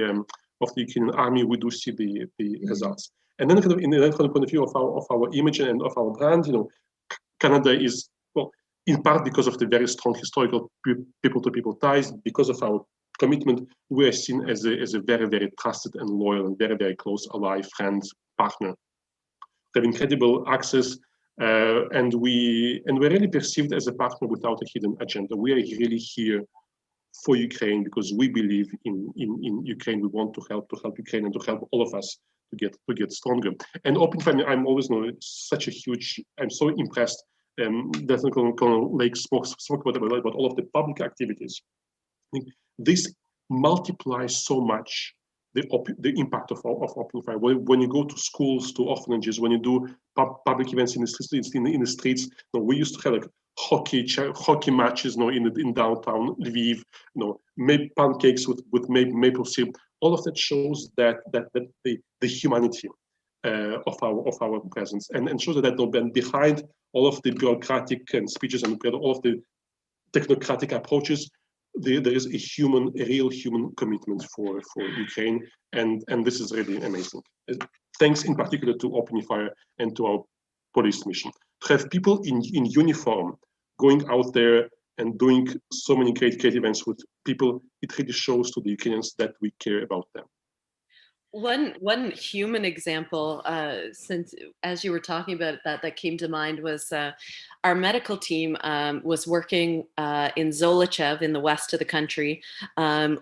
Ukrainian army, we do see the results. And then, kind of, in the point of view of our image and of our brand, you know, Canada is, well, in part because of the very strong historical people-to-people ties, because of our commitment, we are seen as a very, very trusted and loyal and very, very close ally, friend, partner. We have incredible access, and we're really perceived as a partner without a hidden agenda. We are really here for Ukraine because we believe in Ukraine. We want to help Ukraine and to help all of us to get stronger. And I'm always such a huge. I'm so impressed. Lieutenant-Colonel Lake spoke about all of the public activities. I think this multiplies so much the impact of UNIFIER. When you go to schools, to orphanages, when you do public events in the streets, you know, we used to have like hockey matches, you know, in downtown Lviv, you know, pancakes with maple syrup. All of that shows that the humanity of our presence, and shows that behind all of the bureaucratic and speeches and all of the technocratic approaches, there is a real human commitment for Ukraine, and this is really amazing. Thanks in particular to UNIFIER and to our police mission. To have people in uniform going out there and doing so many great events with people, it really shows to the Ukrainians that we care about them. One human example, since as you were talking about that came to mind was our medical team was working in Zolochev in the west of the country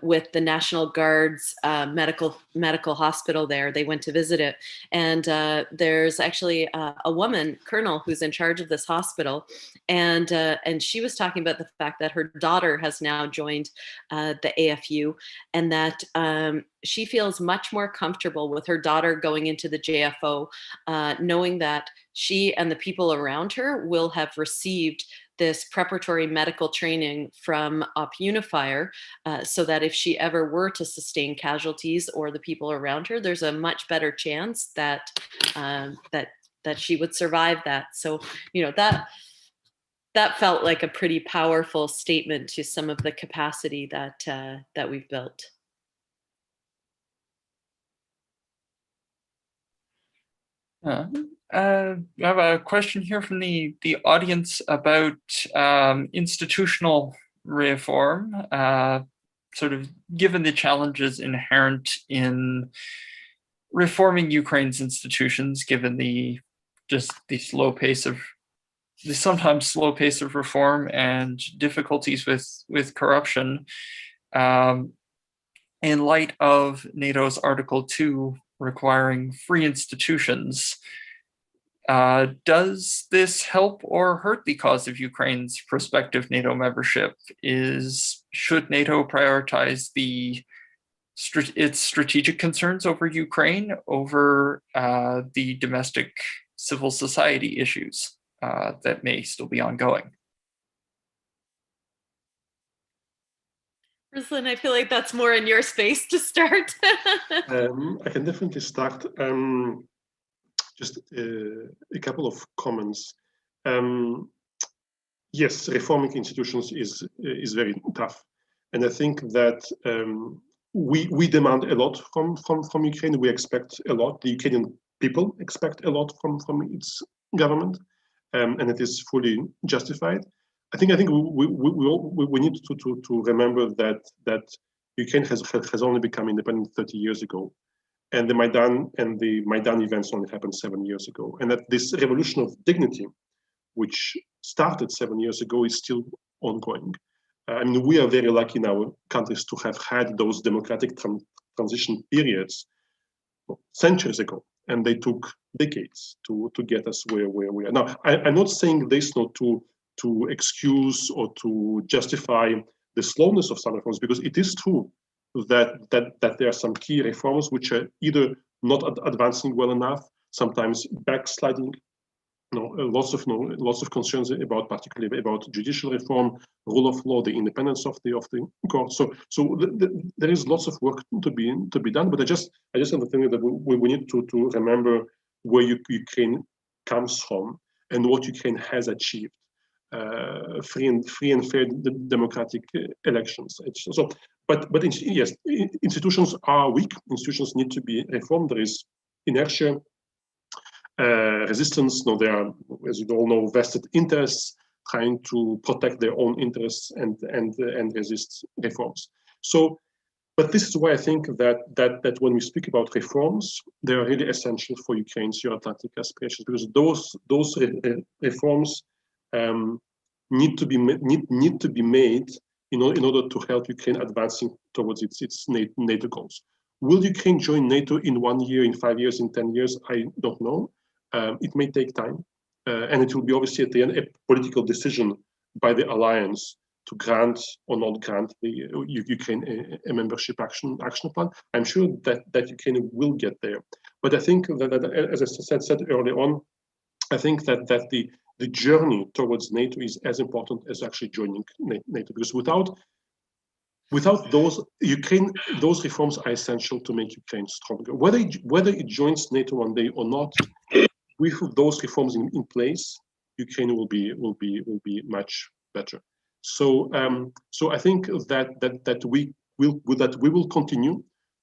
with the National Guard's medical hospital there. They went to visit it, and there's actually a woman, colonel, who's in charge of this hospital, and she was talking about the fact that her daughter has now joined the AFU, and that she feels much more comfortable with her daughter going into the JFO, knowing that she and the people around her will have received this preparatory medical training from UNIFIER, so that if she ever were to sustain casualties or the people around her, there's a much better chance that that she would survive that. So, you know, that felt like a pretty powerful statement to some of the capacity that that we've built. I have a question here from the audience about institutional reform, sort of given the challenges inherent in reforming Ukraine's institutions, given the sometimes slow pace of reform and difficulties with corruption, in light of NATO's Article 2 requiring free institutions. Does this help or hurt the cause of Ukraine's prospective NATO membership? Should NATO prioritize its strategic concerns over Ukraine over the domestic civil society issues that may still be ongoing? Ruslan, I feel like that's more in your space to start. I can definitely start. Just a couple of comments. Yes, reforming institutions is very tough, and I think that we demand a lot from Ukraine. We expect a lot. The Ukrainian people expect a lot from its government, and it is fully justified. I think we need to remember that Ukraine has only become independent 30 years ago, and the Maidan events only happened 7 years ago, and that this revolution of dignity, which started 7 years ago, is still ongoing. I mean, we are very lucky in our countries to have had those democratic transition periods centuries ago, and they took decades to get us where we are now. I'm not saying this not to excuse or to justify the slowness of some reforms, because it is true that there are some key reforms which are either not advancing well enough, sometimes backsliding. Lots of concerns about, particularly about judicial reform, rule of law, the independence of the court. So there is lots of work to be done. But I just understand that we need to remember where Ukraine comes from and what Ukraine has achieved. Free and fair democratic elections. So, but yes, institutions are weak. Institutions need to be reformed. There is inertia, resistance. There are, as you all know, vested interests trying to protect their own interests and resist reforms. So, but this is why I think that when we speak about reforms, they are really essential for Ukraine's Euro-Atlantic aspirations, because those reforms need to be made in order to help Ukraine advancing towards its NATO goals. Will Ukraine join NATO in 1 year, in 5 years, in 10 years? I don't know. It may take time, and it will be obviously at the end a political decision by the alliance to grant or not grant the Ukraine a membership action plan. I'm sure that Ukraine will get there, but I think that as I said earlier on, I think that the journey towards NATO is as important as actually joining NATO, because without those reforms are essential to make Ukraine stronger. Whether it joins NATO one day or not, with those reforms in place, Ukraine will be much better. So I think that we will continue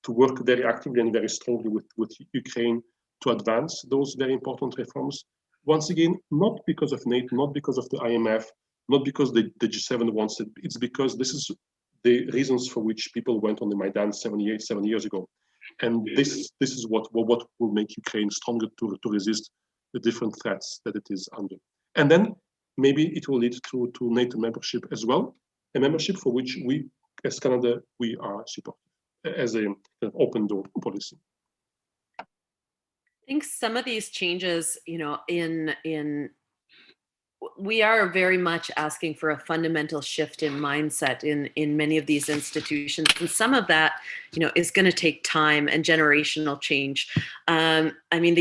to work very actively and very strongly with Ukraine to advance those very important reforms. Once again, not because of NATO, not because of the IMF, not because the G7 wants it. It's because this is the reasons for which people went on the Maidan 7 years ago. And this is what will make Ukraine stronger to resist the different threats that it is under. And then maybe it will lead to NATO membership as well, a membership for which we, as Canada, we are supportive as an open door policy. I think some of these changes, we are very much asking for a fundamental shift in mindset in many of these institutions. And some of that, is going to take time and generational change. The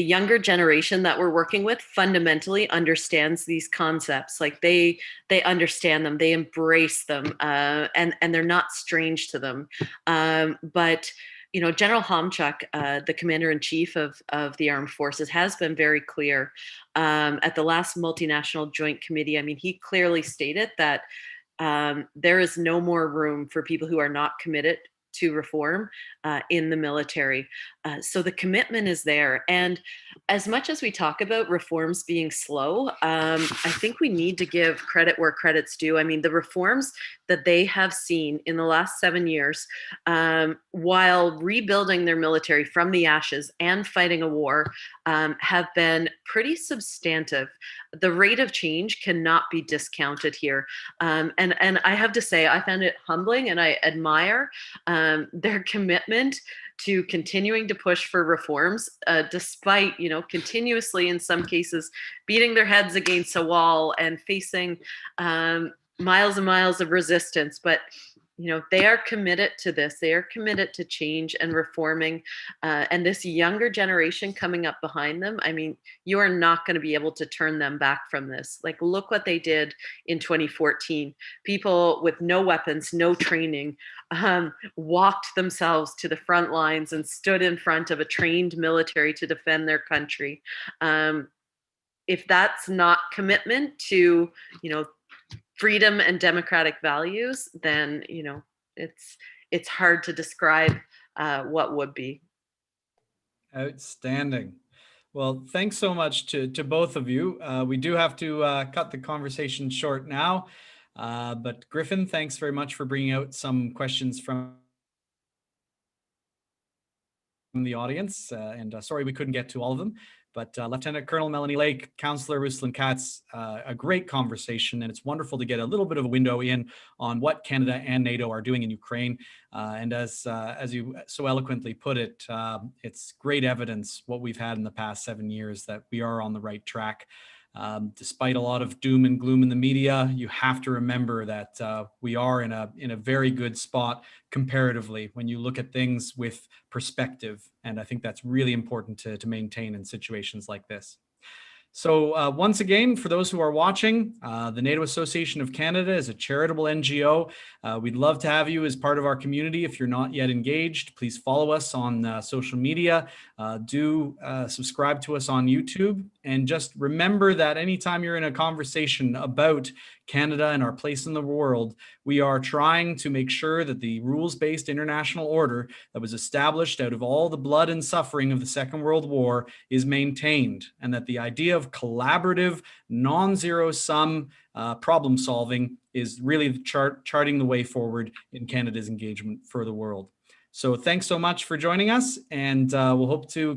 younger generation that we're working with fundamentally understands these concepts. Like they understand them, they embrace them, and they're not strange to them. But General Homchuk, the commander-in-chief of the armed forces, has been very clear at the last multinational joint committee. He clearly stated that there is no more room for people who are not committed to reform in the military. So the commitment is there. And as much as we talk about reforms being slow, I think we need to give credit where credit's due. The reforms that they have seen in the last 7 years, while rebuilding their military from the ashes and fighting a war, have been pretty substantive. The rate of change cannot be discounted here. And I have to say, I found it humbling, and I admire their commitment to continuing to push for reforms, despite, continuously, in some cases, beating their heads against a wall and facing miles and miles of resistance. But they are committed to this. They are committed to change and reforming. And this younger generation coming up behind them, you are not going to be able to turn them back from this. Like, look what they did in 2014. People with no weapons, no training, walked themselves to the front lines and stood in front of a trained military to defend their country. If that's not commitment to, freedom and democratic values, then it's hard to describe what would be. Outstanding. Well, thanks so much to both of you. We do have to cut the conversation short now, but Griffin, thanks very much for bringing out some questions from the audience, and sorry we couldn't get to all of them. But Lieutenant-Colonel Melanie Lake, Counsellor Rouslan Kats, a great conversation, and it's wonderful to get a little bit of a window in on what Canada and NATO are doing in Ukraine. And as you so eloquently put it, it's great evidence, what we've had in the past 7 years, that we are on the right track. Despite a lot of doom and gloom in the media, you have to remember that we are in a very good spot comparatively when you look at things with perspective. And I think that's really important to maintain in situations like this. So once again, for those who are watching, the NATO Association of Canada is a charitable NGO. We'd love to have you as part of our community. If you're not yet engaged, please follow us on social media. Do subscribe to us on YouTube. And just remember that anytime you're in a conversation about Canada and our place in the world, we are trying to make sure that the rules-based international order that was established out of all the blood and suffering of the Second World War is maintained, and that the idea of collaborative, non-zero-sum problem solving is really charting the way forward in Canada's engagement for the world. So thanks so much for joining us, and we'll hope to